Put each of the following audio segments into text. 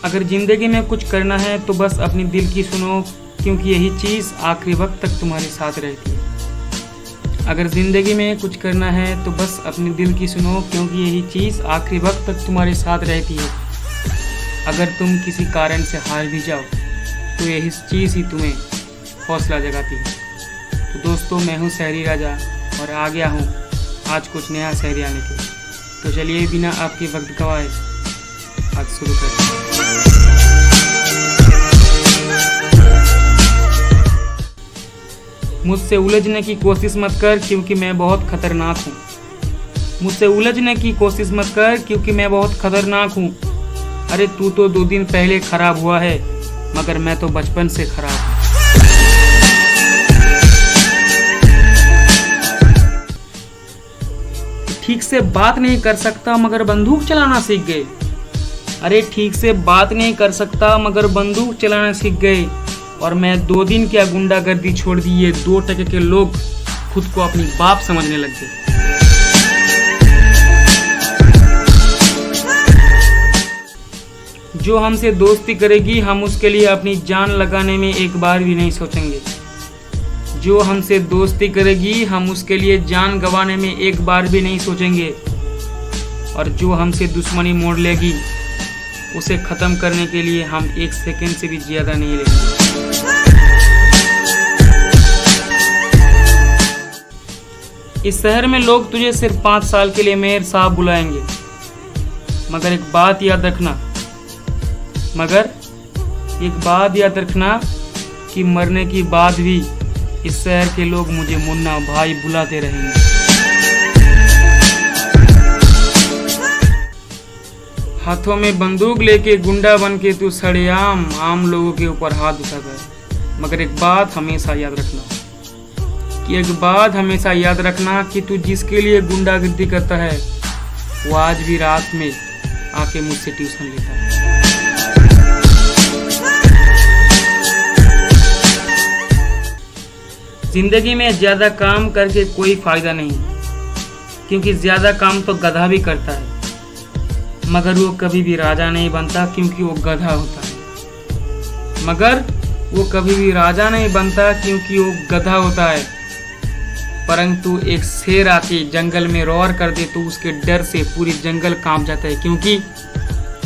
अगर ज़िंदगी में कुछ करना है तो बस अपनी दिल की सुनो, क्योंकि यही चीज़ आखिरी वक्त तक तुम्हारे साथ रहती है। अगर ज़िंदगी में कुछ करना है तो बस अपनी दिल की सुनो, क्योंकि यही चीज़ आखिरी वक्त तक तुम्हारे साथ रहती है। अगर तुम किसी कारण से हार भी जाओ तो यही चीज़ ही तुम्हें हौसला जगाती है। तो दोस्तों, मैं हूँ शहरी राजा और आ गया हूँ आज कुछ नया शहरी आने के। तो चलिए बिना आपके वक्त गवाए आज शुरू करते हैं। मुझसे उलझने की कोशिश मत कर, क्योंकि मैं बहुत खतरनाक हूँ। मुझसे उलझने की कोशिश मत कर, क्योंकि मैं बहुत खतरनाक हूँ। अरे तू तो 2 दिन पहले खराब हुआ है, मगर मैं तो बचपन से खराब हूँ। ठीक से बात नहीं कर सकता मगर बंदूक चलाना सीख गए। अरे ठीक से बात नहीं कर सकता मगर बंदूक चलाना सीख गए। और मैं 2 दिन क्या गुंडागर्दी छोड़ दी, ये 2 टके के लोग खुद को अपनी बाप समझने लग गए। जो हमसे दोस्ती करेगी हम उसके लिए अपनी जान लगाने में एक बार भी नहीं सोचेंगे। जो हमसे दोस्ती करेगी हम उसके लिए जान गंवाने में एक बार भी नहीं सोचेंगे। और जो हमसे दुश्मनी मोड़ लेगी उसे ख़त्म करने के लिए हम 1 सेकंड से भी ज़्यादा नहीं लेंगे। इस शहर में लोग तुझे सिर्फ 5 साल के लिए मेयर साहब बुलाएंगे, मगर एक बात याद रखना कि मरने की बाद भी इस शहर के लोग मुझे मुन्ना भाई बुलाते रहेंगे। हाथों में बंदूक लेके गुंडा बन के तू सरेआम आम लोगों के ऊपर हाथ उठाता है, मगर एक बात हमेशा याद रखना कि तू जिसके लिए गुंडागर्दी करता है वो आज भी रात में आके मुझसे ट्यूशन लेता है। जिंदगी में ज़्यादा काम करके कोई फ़ायदा नहीं, क्योंकि ज़्यादा काम तो गधा भी करता है, मगर वो कभी भी राजा नहीं बनता, क्योंकि वो गधा होता है। परंतु एक शेर आके जंगल में रोर कर दे तो उसके डर से पूरी जंगल कांप जाता है, क्योंकि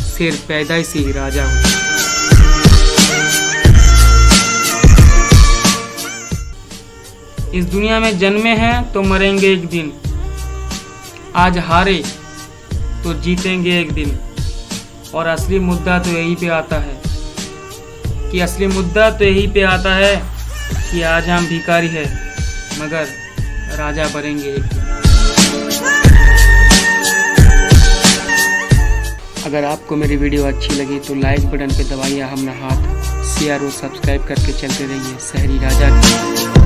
शेर पैदा से ही राजा होता है। इस दुनिया में जन्मे हैं तो मरेंगे एक दिन, आज हारे तो जीतेंगे एक दिन। और असली मुद्दा तो यही पे आता है कि आज हम भिखारी हैं, मगर राजा बनेंगे एक दिन। अगर आपको मेरी वीडियो अच्छी लगी तो लाइक बटन पे दबाइए अपना हाथ, शेयर और सब्सक्राइब करके चलते रहिए शहरी राजा की।